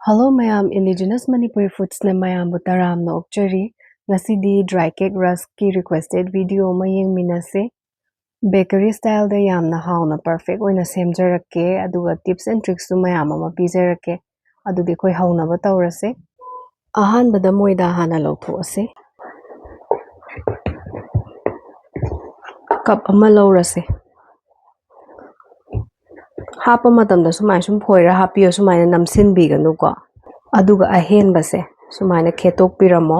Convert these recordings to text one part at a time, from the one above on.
Hello mayam indigenous Manipuri foods na mayam butaram na okchari ngasidi dry cake rusk ki requested video mayeng minase bakery style da yamna hauna perfect oina semjarakke aduga tips and tricks tu mayam ama pizarake adudi koi hauna ba tawrase ahan bada moida hana lawthose cup ama lawrase hapa matamda sumai sum phoira hapiyo sumaina namsin biganu ko aduga ahen base sumaina khetok piramo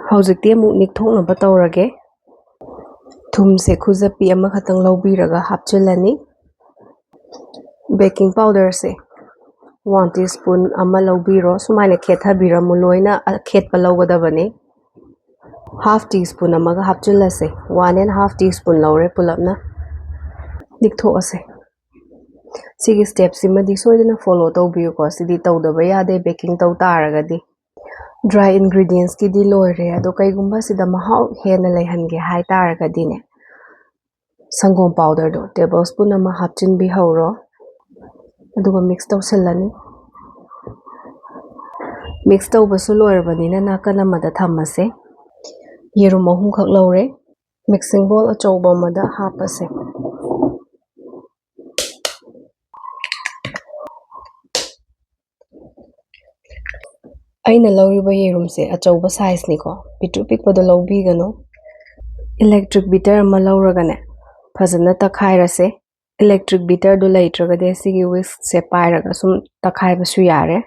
haujikti mu nikthokna ba tawrage thum se khujapi ama khatang lawbiraga hapchilani baking powder se 1 teaspoon ama lawbiro sumaina khethabiramu loina khetpa lawgadabani half teaspoon amaga hapchilase 1.5 teaspoon lawre pulapna nikthokase sigi steps imadi soidana follow tawbiyo ko sidi tawdaba yade baking taw taragadi dry ingredients ki di loire ado kaigumba sida mahau hena laihange hai taragadi ne sangom powder do tablespoon ama hapchin bi hawro aduga mix tawsallani mix tawbasu loirabani na nakana mada thamase yerum ahum khak lawre mixing bowl achawba mada hapase aina lawriba yerum se achawba size ni ko pitu pikpada lawbigano electric beater ama lawragane fazana takhairase electric beater do laitragade sigi whisk se pairaga sum takhaibasu yare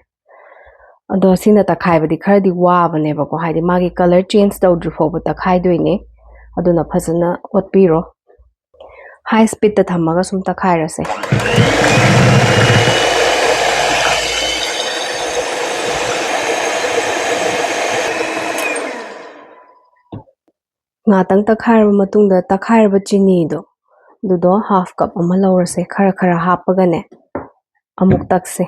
ado sina takhaibadi khardi wabane bako haidi magi color change tawdri foba takhaidoine aduna fazana otpiro high speed ta thamaga sum takhairase ngatang takhairaba matungda takhairaba chini do half cup ama lawrase khara khara hapagane amuk takse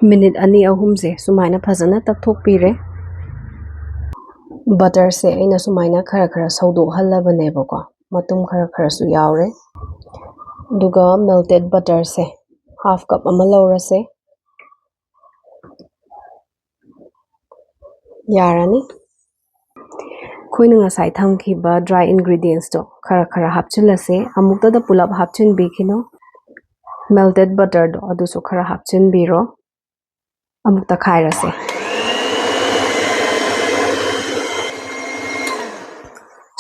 minute ani ahum se sumaina phazana takthokpire butter se aina sumaina khara khara saudo halabane bako matum khara khara su yaure duga melted butter se half cup ama lawrase yarani khoina ngasai thamkhiba dry ingredients to khara khara hapchilase amukta da pulap hapchin bikino melted butter do adu so khara hapchin biro amukta khairase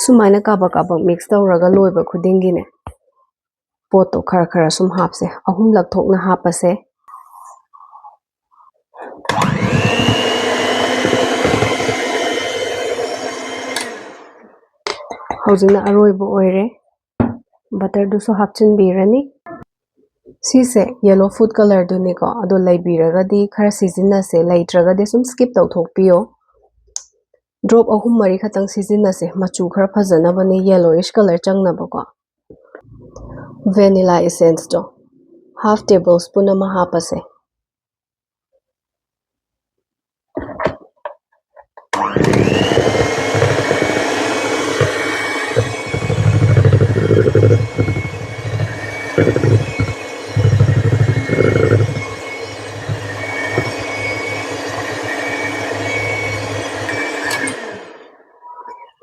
sumaina kaba kaba mix tawraga loiba khudingi ne poto khara khara sum hapse ahum lakthokna hapase haujina aroiba oire butter du so hapchin birani sise yellow food color du ni ko ado laibiraga di khara season se laitraga de sum skip tawthokpiyo drop ahum mari khatang season se machu khara phajana bani yellowish color changna bako vanilla essence do half tablespoon ama hapase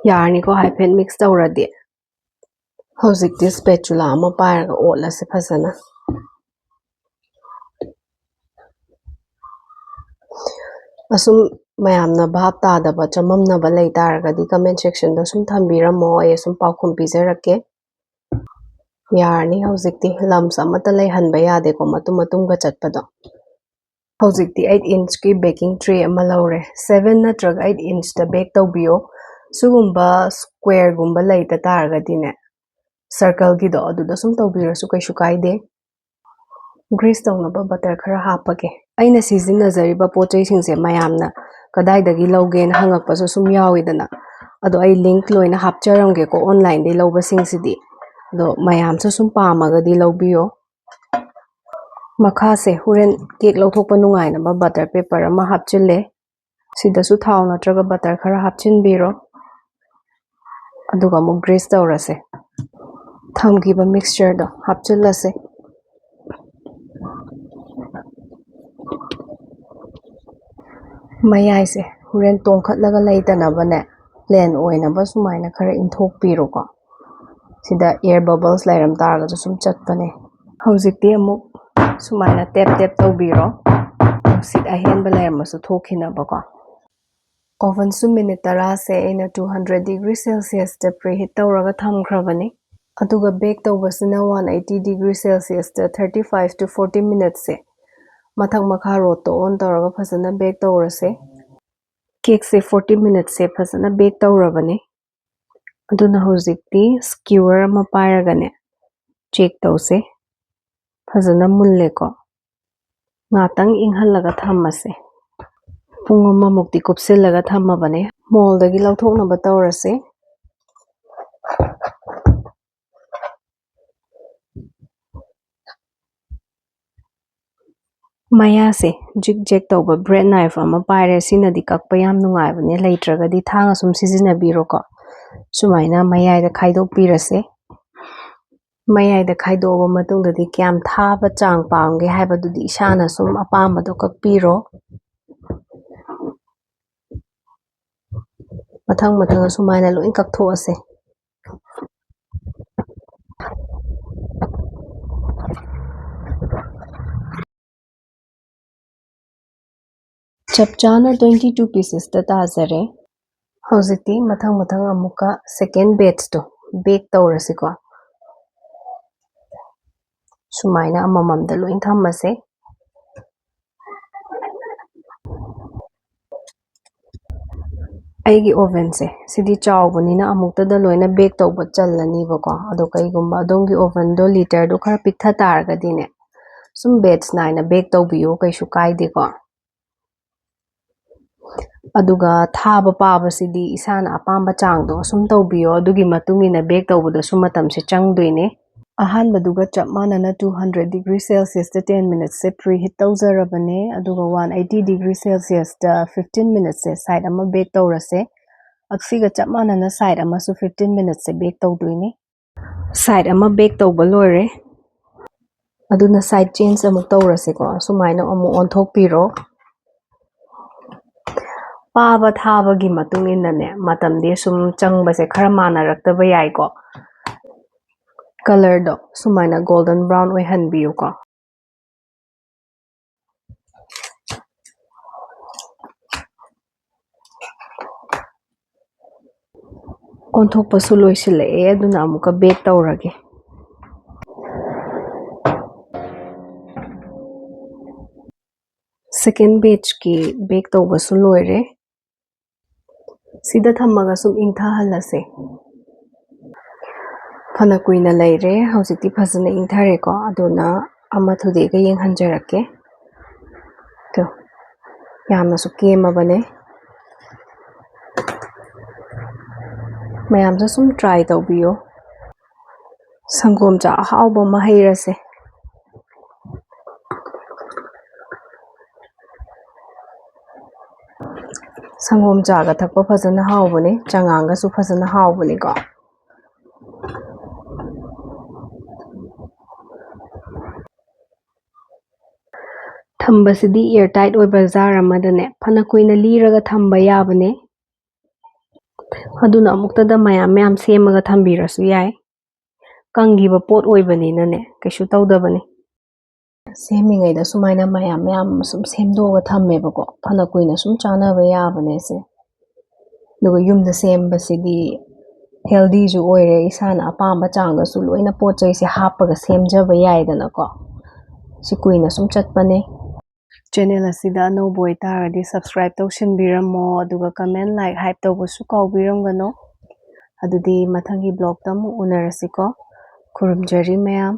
yarni ko haiphen mix tawradi hojikti spatula ama pairaga otlase phajana asum mayamna bhab tadaba chamamna ba lai taragadi comment section da sum thambiramo ay sum paukhum pizarake yarni hojikti lumps amata lai hanba yade ko matum matum ga chatpado hojikti 8 inch ki baking tray ama lawre 7 natraga 8 inch da bake tawbiyo sugumba square gumba lai ta taragadi ne circle gi do adu da sum tawbira su kai shukaide grease tawna ba butter khara hapage aina season nazari ba pochai singse mayamna kadai dagi lawgen hangakpa so sum yawidana ado ai link loina hapcharamge ko online de lawba singsidi do mayam so sum pamaga di lawbiyo ꯃꯈꯥꯁꯦ ꯍꯣꯔꯦꯟ cake ꯂꯧꯊꯣꯛꯄ ꯅꯨꯡꯉꯥꯏꯅꯕ butter paper ꯑꯃ ꯍꯥꯞꯆꯤꯜꯂꯦ ꯁꯤꯗꯁꯨ ꯊꯥꯎ ꯅꯠꯇ꯭ꯔꯒ butter ꯈꯔ ꯍꯥꯞꯆꯤꯟꯕꯤꯔꯣ ꯑꯗꯨꯒ ꯑꯃꯨꯛ ꯒ꯭ꯔꯤꯁ ꯇꯧꯔꯁꯦ ꯊꯝꯈꯤꯕ ꯃꯤꯛꯁꯆꯔꯗꯣ ꯍꯥꯞꯆꯤꯜꯂꯁꯦ ꯃꯌꯥꯏꯁꯦ ꯍꯣꯔꯦꯟ ꯇꯣꯡꯈꯠꯂꯒ ꯂꯩꯇꯅꯕꯅꯦ ꯄ꯭ꯂꯦꯟ ꯑꯣꯏꯅꯕ ꯁꯨꯃꯥꯏꯅ ꯈꯔ ꯏꯟꯊꯣꯛꯄꯤꯔꯣꯀꯣ ꯁꯤꯗ ꯑꯦꯌꯔ ꯕꯕꯜꯁ ꯂꯩꯔꯝ ꯇꯥꯔꯒꯁꯨ ꯁꯨꯝ ꯆꯠꯄꯅꯦ ꯍꯧꯖꯤꯛꯇꯤ ꯑꯃꯨꯛ ꯁꯨꯃꯥꯏꯅ ꯇꯦꯞ ꯇꯦꯞ ꯇꯧꯕꯤꯔꯣ ꯅꯨꯡꯁꯤꯠ ꯑꯍꯦꯟꯕ ꯂꯩꯔꯝꯃꯁꯨ ꯊꯣꯛꯈꯤꯅꯕꯀꯣ ꯑꯣꯚꯟꯁꯨ ꯃꯤꯅꯤꯠ 10ꯁꯦ ꯑꯩꯅ 200 ꯗꯤꯒ꯭ꯔꯤ ꯁꯦꯜꯁꯤꯌꯁꯇ ꯄ꯭ꯔꯤꯍꯤꯠ ꯇꯧꯔꯒ ꯊꯝꯈ꯭ꯔꯕꯅꯤ ꯑꯗꯨꯒ ꯕꯦꯛ ꯇꯧꯕꯁꯤꯅ 180 ꯗꯤꯒ꯭ꯔꯤ ꯁꯦꯜꯁꯤꯌꯁꯇ 35 to 40 ꯃꯤꯅꯠꯁꯦ ꯃꯊꯛ ꯃꯈꯥ ꯔꯣꯗꯇꯣ ꯑꯣꯟ ꯇꯧꯔꯒ ꯐꯖꯅ ꯕꯦꯛ ꯇꯧꯔꯁꯦ ꯀꯦꯛꯁꯦ 40 ꯃꯤꯅꯠꯁꯦ ꯐꯖꯅ ꯕꯦꯛ ꯇꯧꯔꯕꯅꯤ ꯑꯗꯨꯅ ꯍꯧꯖꯤꯛꯇꯤ ꯁ꯭ꯀꯤꯋꯔ ꯑꯃ ꯄꯥꯏꯔꯒꯅꯦ ꯆꯦꯛ ꯇꯧꯁꯦ ꯐꯖꯅ ꯃꯨꯜꯂꯦꯀꯣ ꯉꯥꯛꯇꯪ ꯏꯪꯍꯜꯂꯒ ꯊꯝꯃꯁꯦ ꯄꯨꯡ ꯑꯃꯃꯨꯛꯇꯤ ꯀꯨꯞꯁꯤꯜꯂꯒ ꯊꯝꯃꯕꯅꯦ ꯃꯣꯜꯗꯒꯤ ꯂꯧꯊꯣꯛꯅꯕ ꯇꯧꯔꯁꯦ ꯃꯌꯥꯁꯦ ꯖꯤꯛ ꯖꯦꯛ ꯇꯧꯕ ꯕ꯭ꯔꯦꯗ ꯅꯥꯏꯐ ꯑꯃ ꯄꯥꯏꯔꯦ ꯁꯤꯅꯗꯤ ꯀꯛꯄ ꯌꯥꯝ ꯅꯨꯡꯉꯥꯏꯕꯅꯦ ꯂꯩꯇ꯭ꯔꯒꯗꯤ ꯊꯥꯡꯅ ꯁꯨꯝ ꯁꯤꯖꯤꯟꯅꯕꯤꯔꯣꯀꯣ ꯁꯨꯃꯥꯏꯅ ꯃꯌꯥꯏꯗ ꯈꯥꯏꯗꯣꯛꯄꯤꯔꯁꯦ ꯃꯌꯥꯏꯗ ꯈꯥꯏꯗꯣꯛꯑꯕ ꯃꯇꯨꯡꯗꯗꯤ ꯀꯌꯥꯝ ꯊꯥꯕ ꯆꯥꯡ ꯄꯥꯝꯒꯦ ꯍꯥꯏꯕꯗꯨꯗꯤ ꯏꯁꯥꯅ ꯁꯨꯝ ꯑꯄꯥꯝꯕꯗꯣ ꯀꯛꯄꯤꯔꯣ ꯃꯊꯪ ꯃꯊꯪ ꯁꯨꯃꯥꯏꯅ ꯂꯣꯏ ꯀꯛꯊꯣꯛꯑꯁꯦ ꯆꯞ ꯆꯥꯅ 22 ꯄꯤꯁꯦꯁꯇ ꯇꯥꯖꯔꯦ ꯍꯧꯖꯤꯛꯇꯤ ꯃꯊꯪ ꯃꯊꯪ ꯑꯃꯨꯛꯀ ꯁꯦꯀꯦꯟ ꯕꯦꯠꯁꯇꯣ ꯕꯦꯛ ꯇꯧꯔꯁꯤꯀꯣ ꯁꯨꯃꯥꯏꯅ ꯑꯃꯃꯝꯗ ꯂꯣꯏ ꯊꯝꯃꯁꯦ ꯑꯩꯒꯤ ꯑꯣꯚꯟꯁꯦ ꯁꯤꯗꯤ ꯆꯥꯎꯕꯅꯤꯅ ꯑꯃꯨꯛꯇꯗ ꯂꯣꯏꯅ ꯕꯦꯛ ꯇꯧꯕ ꯆꯜꯂꯅꯤꯕꯀꯣ ꯑꯗꯣ ꯀꯩꯒꯨꯝꯕ ꯑꯗꯣꯝꯒꯤ ꯑꯣꯚꯟꯗꯣ ꯂꯤꯇꯔꯗꯣ ꯈꯔ ꯄꯤꯛꯊ ꯇꯥꯔꯒꯗꯤꯅꯦ ꯁꯨꯝ ꯕꯦꯠꯁ ꯅꯥꯏꯅ ꯕꯦꯛ ꯇꯧꯕꯤꯌꯣ ꯀꯩꯁꯨ ꯀꯥꯏꯗꯦꯀꯣ ꯑꯗꯨꯒ ꯊꯥꯕ ꯄꯥꯕꯁꯤꯗꯤ ꯏꯁꯥꯅ ꯑꯄꯥꯝꯕ ꯆꯥꯡꯗꯣ ꯁꯨꯝ ꯇꯧꯕꯤꯌꯣ ꯑꯗꯨꯒꯤ ꯃꯇꯨꯡ ꯏꯟꯅ ꯕꯦꯛ ꯇꯧꯕꯗꯁꯨ ꯃꯇꯝꯁꯦ ꯆꯪꯗꯣꯏꯅꯦ ꯑꯍꯥꯟꯕꯗꯨꯒ ꯆꯞ ꯃꯥꯟꯅꯅ 200 ꯗꯤꯒ꯭ꯔꯤ ꯁꯦꯜꯁꯤꯌꯁꯇ 10 ꯃꯤꯅꯠꯁꯦ ꯄ꯭ꯔꯤꯍꯤꯠ ꯇꯧꯖꯔꯕꯅꯦ ꯑꯗꯨꯒ 180 ꯗꯤꯒ꯭ꯔꯤ ꯁꯦꯜꯁꯤꯌꯁꯇ 15 ꯃꯤꯅꯠꯁꯦ ꯁꯥꯏꯠ ꯑꯃ ꯕꯦꯛ ꯇꯧꯔꯁꯦ ꯑꯁꯤꯒ ꯆꯞ ꯃꯥꯟꯅꯅ ꯁꯥꯏꯠ ꯑꯃꯁꯨ 15 ꯃꯤꯅꯠꯁꯦ ꯕꯦꯛ ꯇꯧꯗꯣꯏꯅꯦ ꯁꯥꯏꯠ ꯑꯃ ꯕꯦꯛ ꯇꯧꯕ ꯂꯣꯏꯔꯦ ꯑꯗꯨꯅ ꯁꯥꯏꯠ ꯆꯦꯟꯖ ꯑꯃꯨꯛ ꯇꯧꯔꯁꯦꯀꯣ ꯁꯨꯃꯥꯏꯅ ꯑꯃꯨꯛ ꯑꯣꯟꯊꯣꯛꯄꯤꯔꯣ ꯄꯥꯕ ꯊꯥꯕꯒꯤ ꯃꯇꯨꯡ ꯏꯟꯅꯅꯦ ꯃꯇꯝꯗꯤ ꯁꯨꯝ ꯆꯪꯕꯁꯦ ꯈꯔ ꯃꯥꯟꯅꯔꯛꯇꯕ ꯌꯥꯏꯀꯣ ꯀꯂꯔꯗꯣ ꯁꯨꯃꯥꯏꯅ ꯒꯣꯜꯗꯟ ꯕ꯭ꯔꯥꯎꯟ ꯑꯣꯏꯍꯟꯕꯤꯌꯨꯀꯣ ꯑꯣꯟꯊꯣꯛꯄꯁꯨ ꯂꯣꯏꯁꯤꯜꯂꯛꯑꯦ ꯑꯗꯨꯅ ꯑꯃꯨꯛꯀ ꯕꯦꯛ ꯇꯧꯔꯒꯦ ꯁꯦꯀꯦꯟ ꯕꯦꯠꯆꯀꯤ ꯕꯦꯛ ꯇꯧꯕꯁꯨ ꯂꯣꯏꯔꯦ ꯁꯤꯗ ꯊꯝꯃꯒ ꯁꯨꯝ ꯏꯪꯊꯍꯜꯂꯁꯦ ꯐꯅ ꯀꯨꯏꯅ ꯂꯩꯔꯦ ꯍꯧꯖꯤꯛꯇꯤ ꯐꯖꯅ ꯏꯪꯊꯔꯦꯀꯣ ꯑꯗꯨꯅ ꯑꯃ ꯊꯨꯗꯦꯛꯑꯒ ꯌꯦꯡꯍꯟꯖꯔꯛꯀꯦ ꯌꯥꯝꯅꯁꯨ ꯀꯦꯝꯃꯕꯅꯦ ꯃꯌꯥꯝꯁꯨ ꯁꯨꯝ ꯇ꯭ꯔꯥꯏ ꯇꯧꯕꯤꯌꯣ ꯁꯪꯒꯣꯝ ꯆꯥ ꯑꯍꯥꯎꯕ ꯑꯃ ꯍꯩꯔꯁꯦ ꯁꯪꯒꯣꯝ ꯆꯥꯒ ꯊꯛꯄ ꯐꯖꯅ ꯍꯥꯎꯕꯅꯦ ꯆꯉꯥꯡꯒꯁꯨ ꯐꯖꯅ ꯍꯥꯎꯕꯅꯤꯀꯣ ꯊꯝꯕꯁꯤꯗꯤ ꯏꯌꯔꯇꯥꯏꯠ ꯑꯣꯏꯕ ꯖꯥꯔ ꯑꯃꯗꯅꯦ ꯐꯅ ꯀꯨꯏꯅ ꯂꯤꯔꯒ ꯊꯝꯕ ꯌꯥꯕꯅꯦ ꯑꯗꯨꯅ ꯑꯃꯨꯛꯇꯗ ꯃꯌꯥꯝ ꯁꯦꯝꯃꯒ ꯊꯝꯕꯤꯔꯁꯨ ꯌꯥꯏ ꯀꯪꯈꯤꯕ ꯄꯣꯠ ꯑꯣꯏꯕꯅꯤꯅꯅꯦ ꯀꯩꯁꯨ ꯇꯧꯗꯕꯅꯤ ꯁꯦꯝꯃꯤꯉꯩꯗ ꯁꯨꯃꯥꯏꯅ ꯃꯌꯥꯝ ꯁꯨꯝ ꯁꯦꯝꯗꯣꯛꯑꯒ ꯊꯝꯃꯦꯕꯀꯣ ꯐꯅ ꯀꯨꯏꯅ ꯁꯨꯝ ꯆꯥꯅꯕ ꯌꯥꯕꯅꯦ ꯁꯦ ꯑꯗꯨꯒ ꯌꯨꯝꯗ ꯁꯦꯝꯕꯁꯤꯗꯤ ꯍꯦꯜꯗꯤꯁꯨ ꯑꯣꯏꯔꯦ ꯏꯁꯥꯅ ꯑꯄꯥꯝꯕ ꯆꯥꯡꯗꯁꯨ ꯂꯣꯏꯅ ꯄꯣꯠ ꯆꯩꯁꯦ ꯍꯥꯞꯄꯒ ꯁꯦꯝꯖꯕ ꯌꯥꯏꯗꯅꯀꯣ ꯁꯤ ꯀꯨꯏꯅ ꯁꯨꯝ ꯆꯠꯄꯅꯦ ꯆꯦꯅꯦꯜ ꯑꯁꯤꯗ ꯑꯅꯧꯕ ꯑꯣꯏꯇꯥꯔꯒꯗꯤ ꯁꯕꯁꯀ꯭ꯔꯥꯏꯕ ꯇꯧꯁꯤꯟꯕꯤꯔꯝꯃꯣ ꯑꯗꯨꯒ ꯀꯃꯦꯟ ꯂꯥꯏꯛ ꯍꯥꯏꯞ ꯇꯧꯕꯁꯨ ꯀꯥꯎꯕꯤꯔꯝꯒꯅꯣ ꯑꯗꯨꯗꯤ ꯃꯊꯪꯒꯤ ꯕ꯭ꯂꯣꯛꯇ ꯑꯃꯨꯛ ꯎꯅꯔꯁꯤꯀꯣ ꯈꯨꯔꯨꯝꯖꯔꯤ ꯃꯌꯥꯝ